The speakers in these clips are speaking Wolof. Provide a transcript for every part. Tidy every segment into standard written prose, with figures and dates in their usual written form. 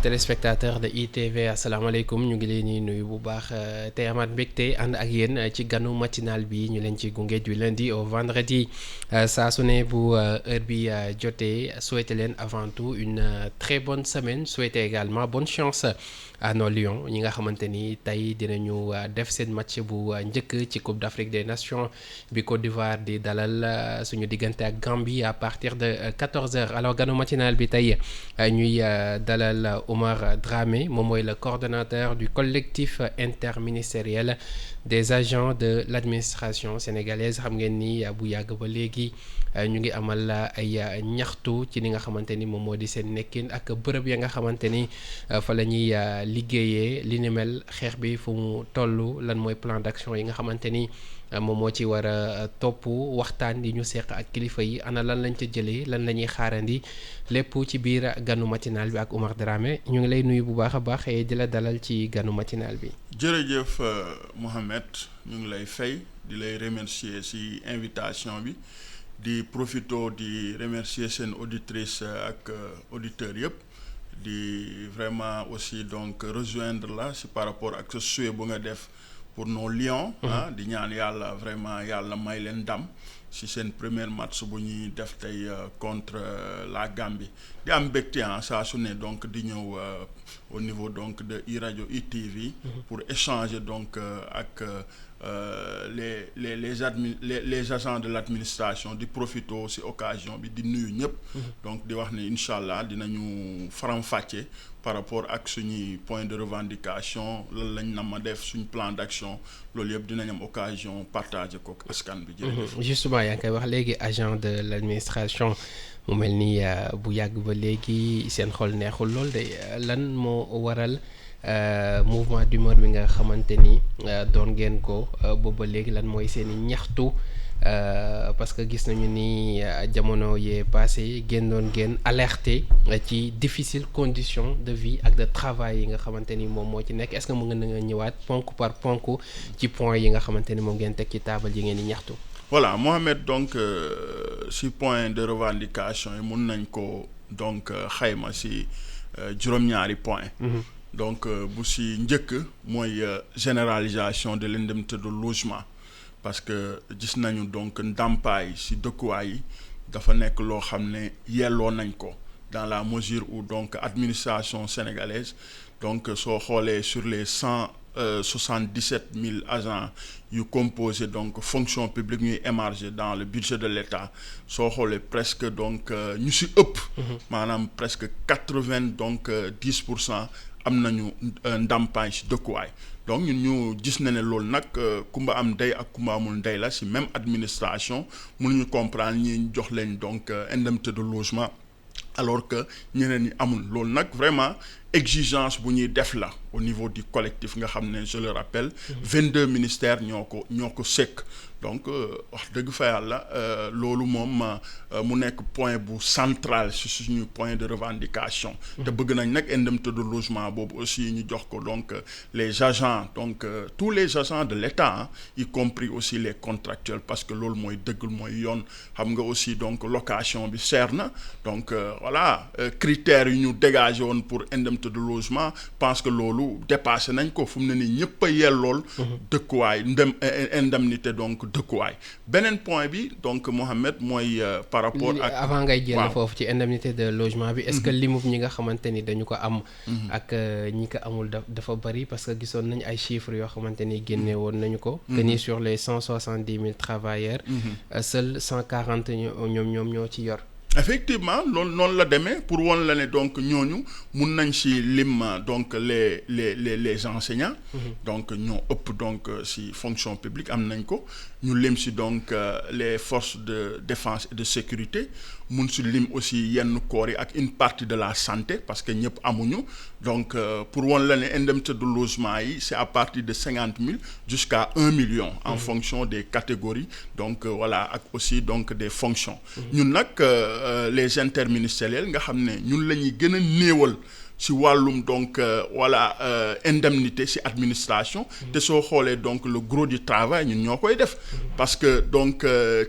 téléspectateurs de ITV asalaamaaleykum ñu ngi leen di nuyu bu baax tey amaat mbégte ànd ak yéen ci ganu matinal bi ñu leen ci gunge du lundi au vendredi saa su ne bu heure bi jotee souhaiter leen avant tout une très bonne semaine souhaiter également bonne chance à nos Lions ñi nga xamante ni tey dinañu def seen match bu njëkk ci Coupe d'Afrique des Nations bi Côte d'Ivoire di dalal suñu diggante ak Gambie à partir de 14h alors ganu matinal bi tey ñuy dalal Oumar Dramé moom mooy le coordonnateur du collectif interministériel des agents de l'administration sénégalaise xam ngeen ni bu yàgg ba léegi ñu ngi amal ay ñaxtu ci li nga xamante ni moom moo di seen nekkin ak bërëb ya nga xamante ni fa la ñuy liggéeyee li ni mel xeex bi fu mu toll lan mooy plan d'action yi nga xamante ni moom moo ci war a topp waxtaan yi ñu seq ak kilifa yi ana lan lañ ca jëlee lan la ñuy xaarandi lépp ci biir ganu matinal bi ak Oumar Dramé ñu ngi lay nuyu bu baax a baax di la dalal ci ganu matinal bi. jërëjëf Mohamed ñu ngi lay fay di lay remercier ci invitation bi di profito di remercier seen auditrice ak auditeurs yëpp di vraiment aussi donc rejoindre la ci par rapport ak sa souhait bu nga def. pour nos Lions di ñaan yàlla vraiment yàlla may leen ndam ci seen premier match bu ñuy def tey contre la Gambie di am mbégte saa su ne donc di ñëw au niveau donc de iRadio ITV pour échanger donc ak les agents de l'administration di profito ci occasion bi di nuyu ñëpp donc di wax ne incha allah dinañu faram-fàcce par rapport ak suñuy point de revendication lan lañ na ma def suñ plan d'action loolu yëpp dinañ am occasion partager ko askan bi. justement yaa ngi koy wax léegi agent de l'administration mu mel ni bu yàgg ba léegi seen xol neexul lool de lan moo waral mouvement d'humeur bi nga xamante ni doon ngeen ko booba léegi lan mooy seen i ñaxtu. Parce que gis nañu ni jamono yee passé génnoon ngeen alerté ci difficile condition de vie ak de travail yi nga xamante ni moom moo ci nekk est-ce que mu nga ñëwaat ponk par ponk ci point yi nga xamante ni moom ngeen teg ci taabal yi ngeen di ñaxtu. voilà Mohamed donc ci point de revendication yi mun nañ ko donc xayma ci juróom-ñaari point donc bu ci njëkk mooy généralisation de l'indemnité de logement. parce que gis nañu donc ndàmpaay ci dëkkuwaay yi dafa nekk loo xam ne yelloo nañ ko dans la mesure où donc administration sénégalaise donc soo xoolee sur les 177 000 agents yu composé donc fonction publique ñuy émarger dans le budget de l'État soo xoolee presque donc ñu ci ëpp maanaam presque 90% am nañu ndàmpaay ci dëkkuwaay donc ñun ñu gis na ne loolu nag kumba am ndey ak kumba amul ndey la ci même administration mënuñu comprendre ñi jox leen donc indemnité de logement alors que ñeneen ñi amul loolu nag vraiment exigence bu ñuy def la au niveau du collectif nga xam ne je le rappelle 22 ministères ñoo ko sekk donc wax dëgg fa yàlla loolu moom mu nekk point bu central ci suñu point de revendication te bëgg nañ nag indemnité de logement boobu aussi ñu jox ko donc les agents donc tous les agents de l'État y compris aussi les contractuels parce que loolu mooy dëgg mooy yoon xam nga aussi donc location bi cher na donc voilà critères yu ñu dégagé woon pour indemnité de logement pense que loolu dépassé nañ ko fu mu ne nii ñëpp a yellool dëkkuwaay indemnité donc dëkkuwaay beneen point bi donc Mohamed mooy par rapport ak avant ngay jël foofu ci indemnité de logement bi est-ce que limub ñi nga xamante ni dañu ko am ak ñi ko amul dafa bari parce que gisoon nañ ay chiffres yoo xamante ni génne woon nañu ko que ni sur les 170 000 travailleurs seuls 140 ñoom ñoo ci yor. effectivement loolu noonu la demee pour won la ne donc ñooñu mun nañ ci lim donc les enseignants donc ñoo ëpp donc ci fonction publique am nañ ko ñu lim ci donc les forces de défense et de sécurité mun ci lim aussi yenn corps yi ak une partie de la santé parce que ñëpp amuñu donc pour won la ne indemnité de logement yi c'est à partir de 50 000 jusqu'à 1 million en fonction des catégories donc voilà ak aussi donc des fonctions ñun nag les interministériels nga xam ne ñun la ñuy gën a néewal si wàllum donc indemnité si administration te soo xoolee donc le gros du travail ñun ñoo koy def parce que donc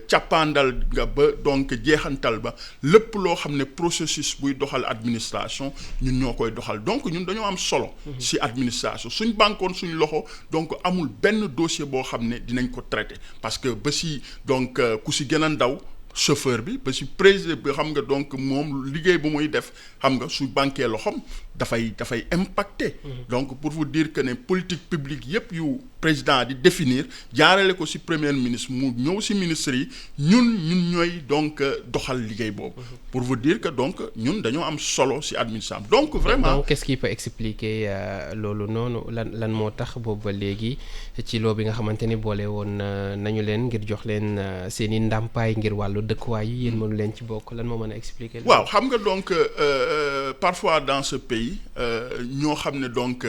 càppaandal nga ba donc jeexantal ba lépp loo xam ne processus buy doxal administration ñun ñoo koy doxal donc ñun dañoo am solo si administration suñ bankoon suñ loxo donc amul benn dossier boo xam ne dinañ ko traité parce que ba si donc ku si gën a ndaw chauffeur bi ba si président bi xam nga donc moom liggéey bu muy def xam nga su banquee loxom dafay impacté donc pour vous dire que ne politique publique yépp yu président di définir jaarale ko si premier ministre mu ñëw si ministre yi ñun ñooy donc doxal liggéey boobu pour vous dire que donc ñun dañoo am solo si administration donc vraiment donc qu'est-ce qui peut expliquer loolu noonu lan moo tax boobu ba léegi ci loo bi nga xamante ni boole woon nañu leen ngir jox leen seen i ndàmpaay ngir wàllu dëkkuwaay yi yéen mënu leen ci bokk lan moo mën a expliquer waaw xam nga donc parfois dans ce pays ñoo xam ne donc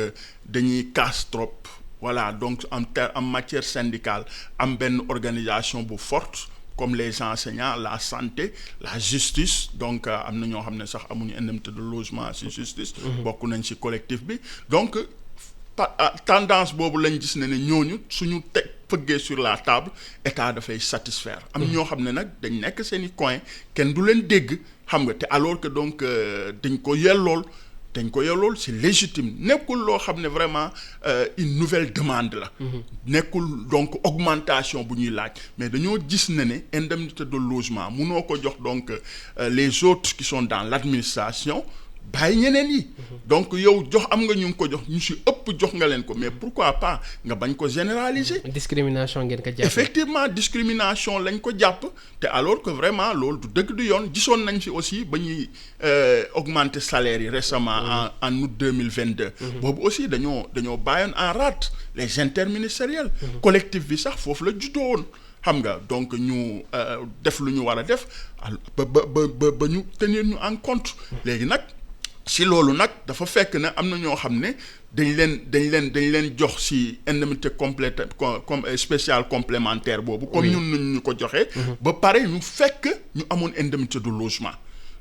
dañuy casse trop voilà donc en matière syndicale am benn organisation bu forte comme les enseignants la santé la justice donc am na ñoo xam ne sax amuñu indemnité de logement ci justice bokk nañ ci collectif bi donc tendance boobu lañ gis ne ñooñu suñu teg fëggee sur la table état dafay satisfaire am ñoo xam ne nag dañ nekk seen i coin kenn du leen dégg xam nga te alors que donc dañ ko yellool c'est légitime nekkul loo xam ne vraiment une nouvelle demande la nekkul donc augmentation bu ñuy laaj mais dañoo gis ne indemnité de logement munoo ko jox donc les autres qui sont dans l'administration bàyyi ñeneen yi donc yow jox am nga ñu ngi ko jox ñu si ëpp jox nga leen ko mais pourquoi pas nga bañ ko généraliser discrimination ngeen ko jàpp effectivement discrimination lañ ko jàpp te alors que vraiment loolu du dëgg du yoon gisoon nañ fi aussi ba ñuy augmenter salaire yi récemment en août 2022 boobu aussi dañoo bàyyoon en rade les interministériels collectif bi sax foofu la juddoo woon xam nga donc ñu def lu ñu war a def ba ñu tenir ñu en compte léegi nag si loolu nag dafa fekk ne am na ñoo xam ne dañ leen jox si indemnité complète comme spéciale complémentaire boobu comme ñun ñu ko joxee ba pare ñu fekk ñu amoon indemnité de logement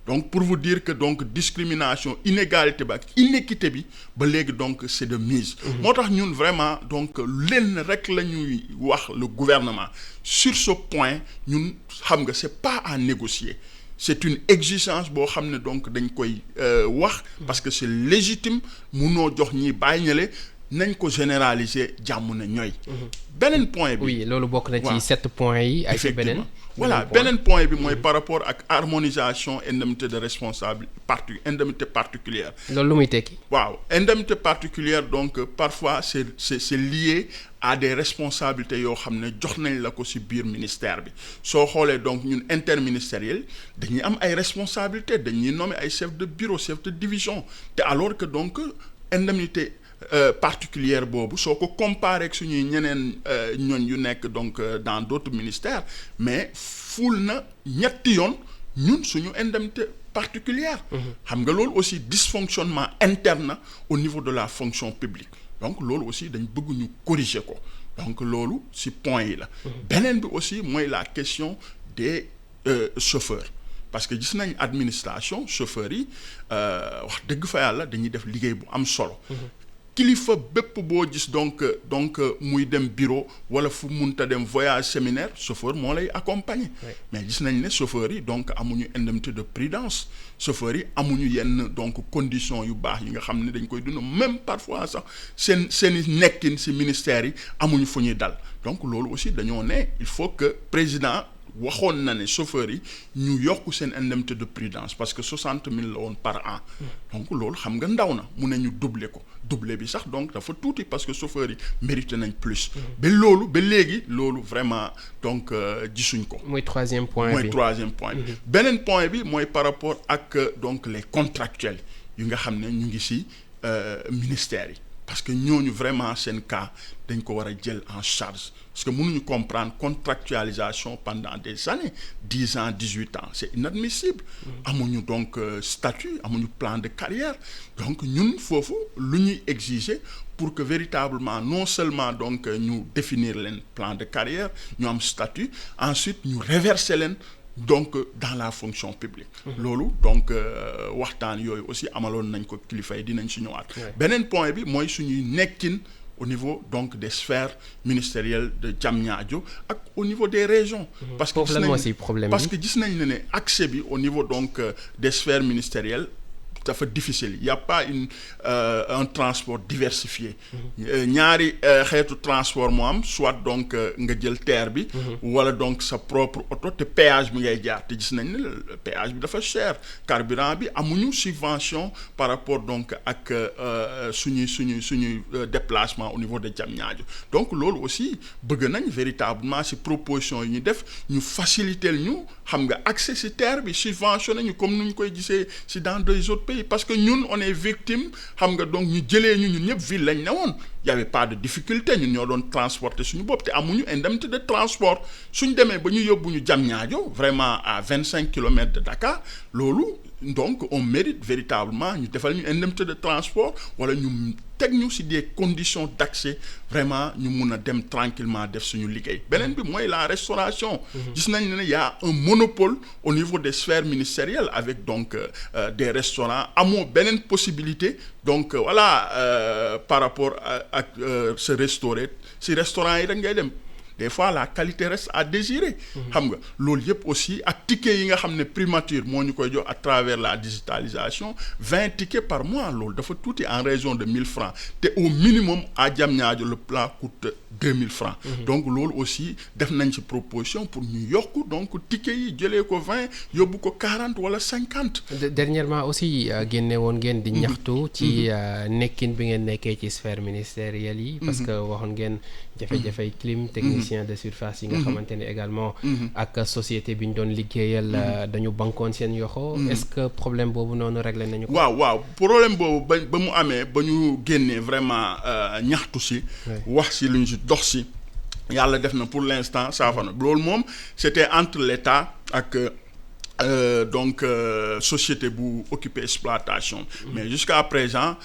donc pour vous dire que donc discrimination inégalité ba ak inéquité bi ba léegi donc c'est de mise moo tax ñun vraiment donc lenn rek la ñuy wax le gouvernement sur ce point ñun xam nga c'est pas à négocier c'est une exigence boo xam ne donc dañ koy wax parce que c'est légitime munoo jox ñi bàyyi ñale nañ ko généraliser jàmm na ñooy beneen point bi oui loolu bokk na ci 7 points yi ak beneen voilà beneen point bi mooy par rapport ak harmonisation indemnité de responsable indemnité particulière loolu lu muy tekki waaw indemnité particulière donc parfois c'est lié à des responsabilités yoo xam ne jox nañ la ko ci biir ministère bi soo xoolee donc ñun interministériel dañuy am ay responsabilités dañuy nommer ay chef de bureau chef de division te alors que donc indemnité particulière boobu soo ko comparé ak suñuy ñeneen ñooñ yu nekk donc dans d'autres ministères mais ful na ñetti yoon ñun suñu indemnité particulière xam nga loolu aussi dysfonctionnement interne au niveau de la fonction publique donc loolu aussi dañ bëgg ñu corriger ko donc loolu ci point yi la beneen bi aussi mooy la question des chauffeurs parce que gis nañ administration chauffeurs yi wax dëgg fa yàlla dañuy def liggéey bu am solo kilifa bépp boo gis donc muy dem bureau wala fu munta dem voyage séminaire chauffeur moo lay accompagner mais gis nañ ne chauffeurs yi donc amuñu indemnité de prudence chauffeurs yi amuñu yenn donc conditions yu baax yi nga xam ne dañ koy dund même parfois sax seen nekkin ci ministère yi amuñu fu ñuy dal donc loolu aussi dañoo ne il faut que président waxoon na ne chauffeurs yi ñu yokk seen indemnité de prudence parce que 60 000 la woon par an donc loolu xam nga ndaw na mu ne ñu doubler ko doubler bi sax donc dafa tuuti parce que chauffeurs yi mérité nañ plus ba léegi loolu vraiment donc gisuñ ko mooy troisième point bi beneen point bi mooy par rapport ak donc les contractuels yu nga xam ne ñu ngi ci ministères yi parce que ñooñu vraiment seen cas dañ ko war a jël en charge parce que mënuñu comprendre contractualisation pendant des années 10 ans 18 ans c'est inadmissible amuñu donc statut amuñu plan de carrière donc ñun foofu lu ñuy exiger pour que véritablement non seulement donc ñu définir leen plan de carrière ñu am statut ensuite ñu reverser leen donc dans la fonction publique. loolu donc waxtaan yooyu aussi amaloon nañ ko kilifa yi dinañ si ñëwaat. beneen point bi mooy suñuy nekkin au niveau donc des sphères ministérielles de Diamniadio ak au niveau des régions. parce que gis nañ ne accès bi au niveau donc des sphères ministérielles dafa difficile. Il y a pas un transport diversifié. ñaari xeetu transport moo am soit donc nga jël terre bi. wala donc sa propre auto te péage bi ngay jaar te gis nañ ne péage bi dafa cher carburant bi amuñu subvention par rapport donc ak suñuy déplacement au niveau de Diamniadio. donc loolu aussi bëgg nañ véritablement ci proposition yi ñu def ñu faciliter ñu xam nga accès ci terre bi subventionné ñu comme nu ñu koy gisee ci dans des autres pays. parce que ñun on est victime xam nga donc ñu jëlee ñun ñëpp ville lañ ne woon y avait pas de difficulté ñun ñoo doon transporter suñu bopp te amuñu indemnité de transport suñ demee ba ñu yóbbu ñu Diamniadio vraiment à 25 kilomètres de Dakar loolu donc on mérite véritablement ñu defal ñu indemnité de transport wala ñu teg ñu ci des conditions d'accès vraiment ñu mun a dem tranquillement def suñu liggéey. beneen bi mooy la restauration. gis nañ ne y a un monopole au niveau des sphères ministérielles avec donc des restaurants amoo beneen possibilité donc par rapport ak se restaurer ci restaurant yi rek ngay dem. des fois la qualité reste à désirer. xam nga loolu yëpp aussi ak tickets yi nga xam ne primature moo ñu koy jox à travers la digitalisation 20 tickets par mois loolu dafa tuuti en raison de 1000 francs te au minimum à Diamniadio le plat coûte 2000 francs. donc loolu aussi def nañ ci proposition pour ñu yokk donc tickets yi jëlee ko 20 yóbbu ko 40 wala 50. dernièrement aussi génne woon ngeen di ñaxtu. ci nekkin bi ngeen nekkee ci sphère ministérielle yi. parce que waxoon ngeen jafe-jafey clim technicien de surface yi nga xamante ne également ak société bi ñu doon liggéeyal dañu bankoon seen yoxo est-ce que problème boobu noonu réglé nañu ko. waaw problème boobu ba mu amee ba ñu génnee vraiment ñaxtu si wax si lu ñu si dox si yàlla def na pour l'instant saafara loolu moom c'était entre l'État ak donc société bu occupé exploitation. mais jusqu'à présent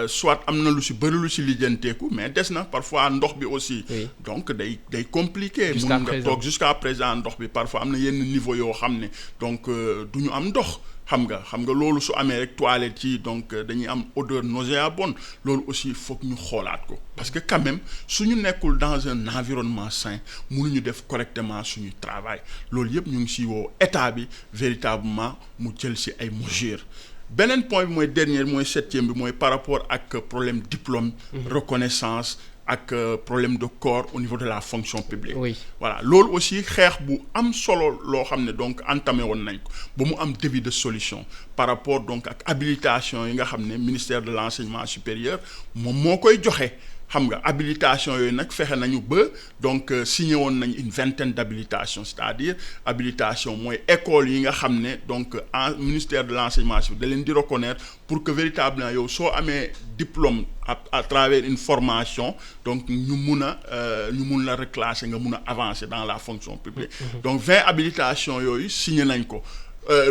soit am na lu ci bëri lu ci lijjanteeku mais des na parfois ndox bi aussi. donc day compliqué. mun nga toog jusqu'à présent ndox bi parfois am na yenn niveau yoo xam ne donc du ñu am ndox. xam nga loolu su amee rek toilette yi donc dañuy am odeur nauséabonde loolu aussi foog ñu xoolaat ko parce que quand même suñu nekkul dans un environnement sain mënuñu def correctement suñu travail loolu yëpp ñu ngi ci woo état bi véritablement mu jël ci ay mesures. beneen point bi mooy dernier mooy septième bi mooy par rapport ak problème diplôme. reconnaissance. ak problème de corps au niveau de la fonction publique. oui voilà loolu aussi xeex bu am solo loo xam ne donc entamé woon nañ ko ba mu am début de solution par rapport donc ak habilitation yi nga xam ne ministère de l'enseignement supérieur moom moo koy joxe. xam nga habilitation yooyu nag fexe nañu ba donc signé woon nañu une vingtaine d'habilitations c'est-à-dire habilitation mooy école yi nga xam ne donc en ministère de l'enseignement supérieur da leen di reconnaître pour que véritablement yow soo amee diplôme à travers une formation donc ñu mun la reclasser nga mun a avancer dans la fonction publique. donc 20 habilitations yooyu signé nañ ko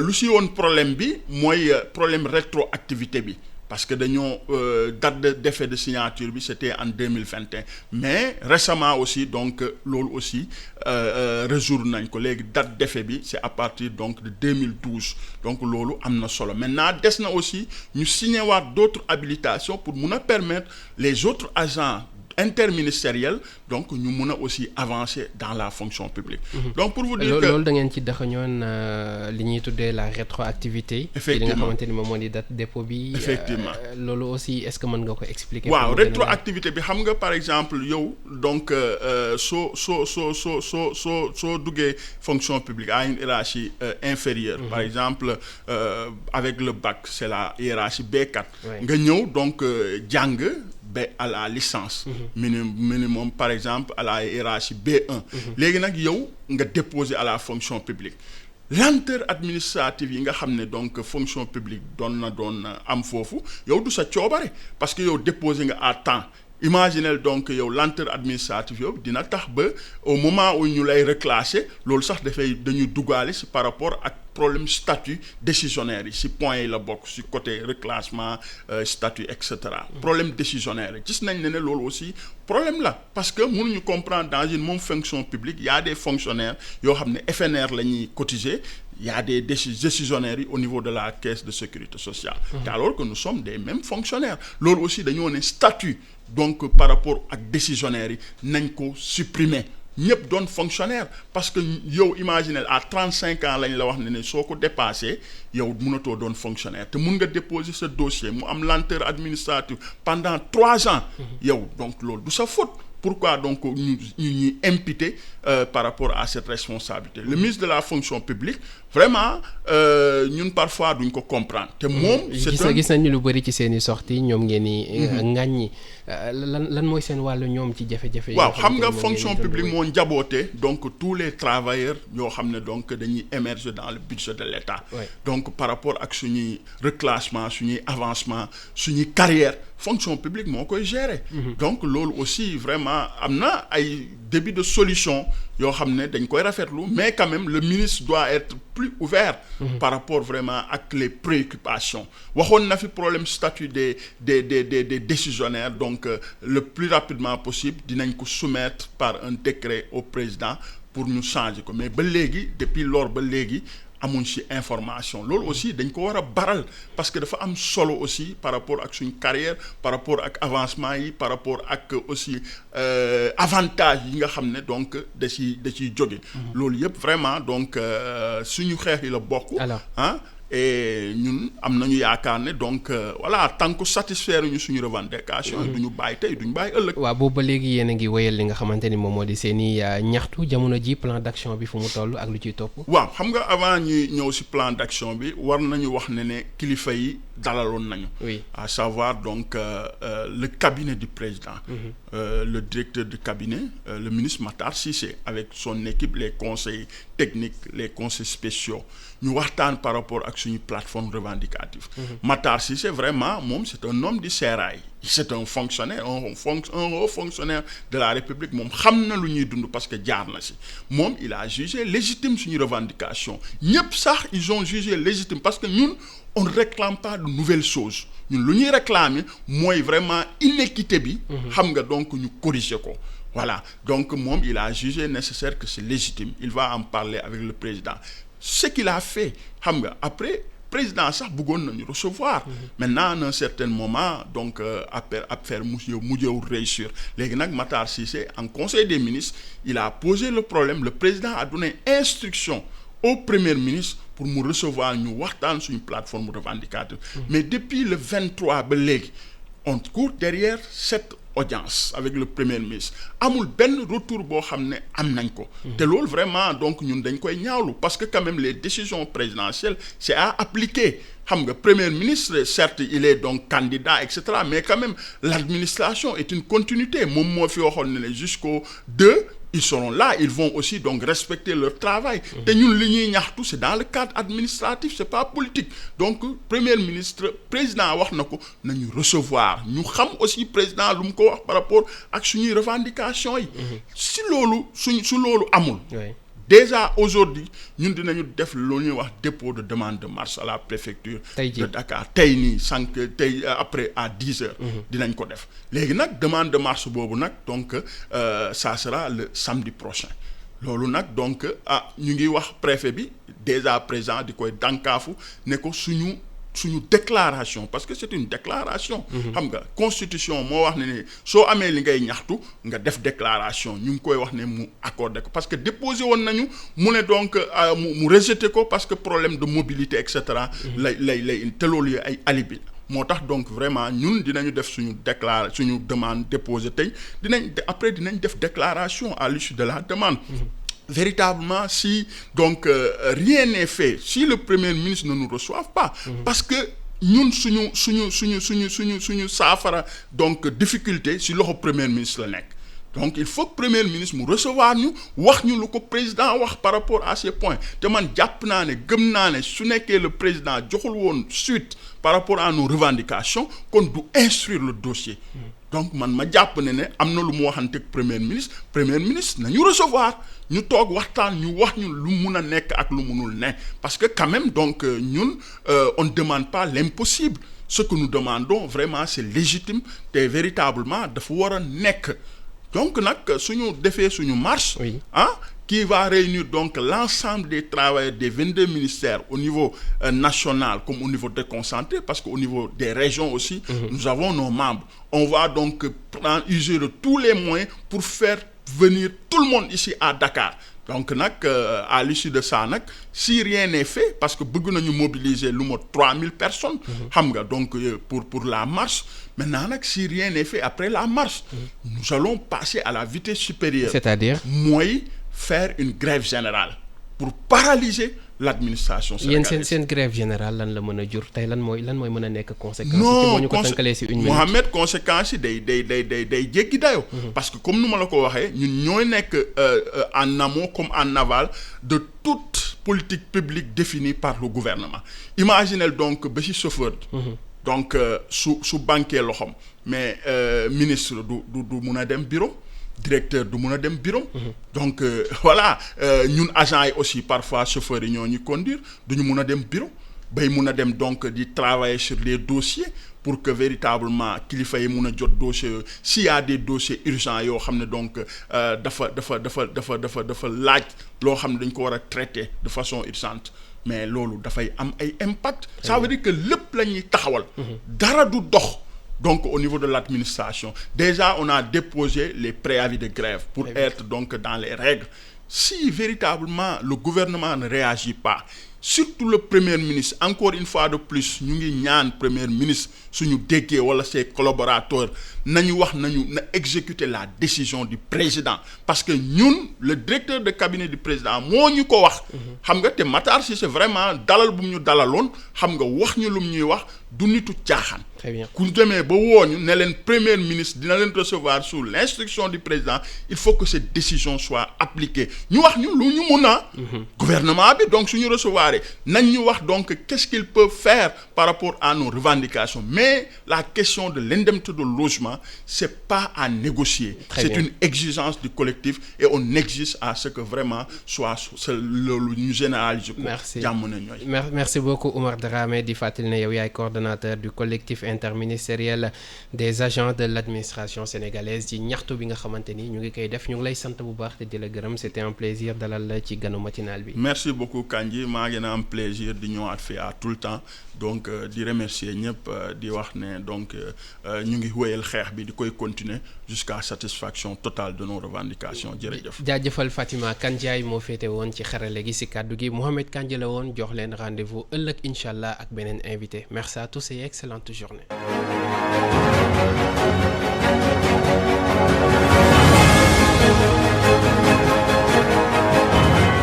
lu si woon problème bi mooy problème rétroactivité bi. parce que dañoo date d'effet de signature bi c'était en 2021 mais récemment aussi donc loolu aussi résoudre nañ ko léegi date d'effet bi c'est à partir donc de 2012 donc loolu am na solo maintenant des na aussi ñu signer waat d'autres habilitations pour mun a permettre les autres agents interministériel donc ñu mun a aussi avancer dans la fonction publique. donc pour vous dire que loolu da ngeen ci daxañoon li ñuy tuddee la rétroactivité. effectivement li nga xamante ni moom moo di date dépôt bi. effectivement loolu aussi est-ce que mën nga ko expliquer. waaw rétroactivité bi xam nga par exemple yow donc soo duggee fonction publique à une hiérarchie inférieure. par exemple avec le bac c'est la hiérarchie B4. nga ñëw donc jàng. ba à la licence. minimum par exemple à la hiérarchie B1. léegi nag yow nga déposer à la fonction publique lenteur administrative yi nga xam ne donc fonction publique doon am foofu yow du sa coobare parce que yow déposer nga à temps. imaginez donc yow lenteur administrative yow dina tax ba au moment où ñu lay reclasser loolu sax dañuy duggaale ci par rapport ak problème statut décisionnaire yi si point yi la bokk si côté reclassement statut et cetera problème décisionnaire yi gis nañ ne loolu aussi problème la parce que mënuñu comprendre dans une même fonction publique il y a des fonctionnaires yoo xam ne FNR la ñuy cotiser il y a des décisionnaires yi au niveau de la caisse de sécurité sociale alors que nous sommes des mêmes fonctionnaires loolu aussi dañoo ne statut donc par rapport ak décisionnaires yi nañ ko supprimer ñëpp doon fonctionnaire parce que yow imaginez à 35 ans lañ la wax ne soo ko dépassé yow mënatoo doon fonctionnaire te mun nga déposer ce dossier mu am lenteur administrative pendant 3 ans yow donc loolu du sa faute. Pourquoi donc ñu imputer par rapport à cette responsabilité le ministre de la fonction publique vraiment ñun parfois duñ ko comprendre te moom gis nañu lu bëri ci seen i sorties ñoom ngeen ni ŋàññi lan mooy seen wàllu ñoom ci jafe-jafe waaw xam nga fonction publique moo njaboote donc tous les travailleurs yoo xam ne donc dañuy émerger dans le budget de l'État donc par rapport ak suñuy reclassement suñuy avancement suñuy carrière fonction publique moo koy gérer donc loolu aussi vraiment am na ay début de solution yoo xam ne dañ koy rafetlu mais quand même le ministre doit être plus ouvert par rapport vraiment ak les préoccupations waxoon na fi problème statut des décisionnaires donc le plus rapidement possible dinañ ko soumettre par un décret au président pour ñu changer ko mais ba léegi depuis lors ba léegi amuñ ci information loolu aussi dañ ko war a baral parce que dafa am solo aussi par rapport ak suñ carrière par rapport ak avancement yi par rapport ak aussi avantage yi nga xam ne donc da ciy jóge loolu yëpp vraiment donc suñu xeex yi la bokk et ñun am nañu yaakaar ne donc voilà tant que satisfaire ñu suñu revendication du ñu bàyyi tey du ñu bàyyi ëllëg. waaw boobu ba léegi yéen a ngi wéyal li nga xamante ni moom moo di seen i ñaxtu jamono ji plan d'action bi fu mu toll ak lu ciy topp. waaw xam nga avant ñuy ñëw ci plan d'action bi war nañu wax ne kilifa yi dalaloon nañu. oui à savoir donc le cabinet du président. Le directeur du cabinet le ministre Matar Cissé avec son équipe les conseils techniques les conseils spéciaux ñu waxtaan par rapport ak suñu plateforme revendicative. Matar Cissé vraiment moom c'est un homme du sérail c'est un fonctionnaire un haut fonctionnaire de la République moom xam na lu ñuy dund parce que jaar na ci moom il a jugé légitime suñu revendication ñëpp sax ils ont jugé légitime parce que ñun on ne réclame pas de nouvelles choses ñun lu ñuy réclamer mooy vraiment inéquité bi. xam nga donc ñu corriger ko. Voilà donc moom il a jugé nécessaire que c'est légitime il va en parler avec le président ce qu'il a fait xam nga après président sax bëggoon nañu recevoir maintenant à un certain moment donc affaire mujjewul réussir léegi nag Matar Cissé en conseil des ministres il a posé le problème le président a donné instruction au premier ministre pour mu recevoir ñu waxtaan suñu plateforme revendicative mais depuis le 23 ba léegi on court derrière cette audience avec le premier ministre amul benn retour boo xam ne am nañ ko te loolu vraiment donc ñun dañ koy ñaawlu parce que quand même les décisions présidentielles c'est à appliquer xam nga premier ministre certes il est donc candidat et cetera mais quand même l'administration est une continuité moom moo fi waxoon ne jusqu'au 2 ils seront là ils vont aussi donc respecter leur travail te ñun li ñuy ñaxtu c'est dans le cadre administratif c'est pas politique donc premier ministre président wax na ko nañu recevoir ñu xam aussi président lu mu ko wax par rapport ak suñuy revendication yi si loolu su loolu amul déjà aujourd'hui ñun dinañu def lu ñuy wax dépôt de demande de marche à la préfecture de Dakar tey nii tey après à 10 heures dinañ ko def léegi nag demande de marche boobu nag donc ça sera le samedi prochain loolu nag donc ñu ngi wax préfet bi déjà présent di koy dànkaafu ne ko suñu déclaration parce que c'est une déclaration xam nga constitution moo wax ne soo amee li ngay ñaxtu nga def déclaration ñu ngi koy wax ne mu accordé ko parce que déposé woon nañu mu ne donc mu rejeté ko parce que problème de mobilité et cetera lay te loolu ay alibi moo tax donc vraiment ñun dinañu def suñu demande déposé tey après dinañ def déclaration à l'issue de la demande véritablement si donc rien n'est fait si le premier ministre ne nous reçoive pas parce que ñun suñu saafara donc difficulté si loxo premier ministre la nekk donc il faut que premier ministre mu recevoir ñu wax ñu lu ko président wax par rapport à ces points te man jàpp naa ne gëm naa ne su nekkee le président joxul woon suite par rapport à nos revendications kon du instruire le dossier donc man ma jàpp ne am na lu mu waxante ak premier ministre nañu recevoir ñu toog waxtaan ñu wax ñu lu mun a nekk ak lu munul ne parce que quand même donc ñun on ne demande pas l'impossible. Ce que nous demandons vraiment c'est légitime te véritablement dafa war a nekk donc nag suñu defee suñu marche qui va réunir donc l'ensemble des travailleurs des 22 ministères au niveau national comme au niveau déconcentré parce qu'au niveau des régions aussi nous avons nos membres. On va donc user de tous les moyens pour faire venir tout le monde ici à Dakar. Donc nag à l'issue de ça nag si rien n'est fait parce que bëgg nañu mobiliser lu mot 3000 personnes xam nga donc pour la marche maintenant nag si rien n'est fait après la marche nous allons passer à la vitesse supérieure, c'est-à-dire mooy faire une grève générale pour paralyser l'administration sénégalaise. yéen seen grève générale lan la mën a jur tey lan mooy mën a nekk conséquence boo ñu ko tënkalee ci une minute. Mohamed conséquences yi day jéggi dayoo parce que comme nu ma la ko waxee ñun ñooy nekk en amont comme en aval de toute politique publique définie par le gouvernement. Imaginez donc ba ci chauffeur donc su banquee loxoom mais ministre du mun a dem bureau, directeur du mun a dem bureau. Donc voilà ñun agents yi aussi parfois chauffeurs yi ñoo ñu conduire du ñu mun a dem bureau bay mun a dem donc di travailler sur les dossiers pour que véritablement kilifa yi mun a jot dossiers s'il y a des dossiers urgents yoo xam ne donc dafa laaj loo xam ne dañ ko war a traiter de façon urgente mais loolu dafay am ay impact. Ça veut dire que lépp la ñuy taxawal. dara du dox. Donc au niveau de l'administration, déjà on a déposé les préavis de grève pour être donc dans les règles. Si véritablement le gouvernement ne réagit pas, surtout le premier ministre, encore une fois de plus ñu ngi ñaan premier ministre suñu déggee wala ses collaborateurs na exécuter la décision du président parce que ñun le directeur de cabinet du président moo ñu ko wax. xam nga te Matar Cissé vraiment dalal bu ñu dalaloon xam nga wax ñu lu mu ñuy wax du nitu caaxaan. Très bien. ku demee ba wooñu ne leen premier ministre dina leen recevoir sous l'instruction du président il faut que cette décision soit appliquée ñu wax ñu lu ñu mun a. gouvernement bi donc suñu recevoir nañ ñu wax donc qu'est-ce qu'ils peuvent faire par rapport à nos revendications mais la question de l'indemnité de logement c'est pas à négocier. Très c'est bien. une exigence du collectif et on exige à ce que vraiment soit loolu ñu généraliser ko. Merci. jàmm na ñooy. Merci beaucoup Oumar Dramé di fàttali ne yow yaay coordonnateur du collectif interministériel des agents de l'administration sénégalaise ci ñaxtu bi nga xamante ni ñu ngi koy def ñu ngi lay sant bu baax te di la gërëm c'était un plaisir dalal la ci ganu matinal bi. Merci beaucoup Kandji maa ngi na am plaisir di ñëwaat fii à tout le temps donc di remercier ñëpp di wax ne donc ñu ngi wéyal xeex bi di koy continuer jusqu'à satisfaction totale de nos revendications jërëjëf. jaajëfal Fatima Kandiaye moo féete woon ci xarale gi ci kàddu gi Mohamed Kandji la woon jox leen rendez-vous ëllëg incha allah ak beneen invité merci à tous et excellente journée.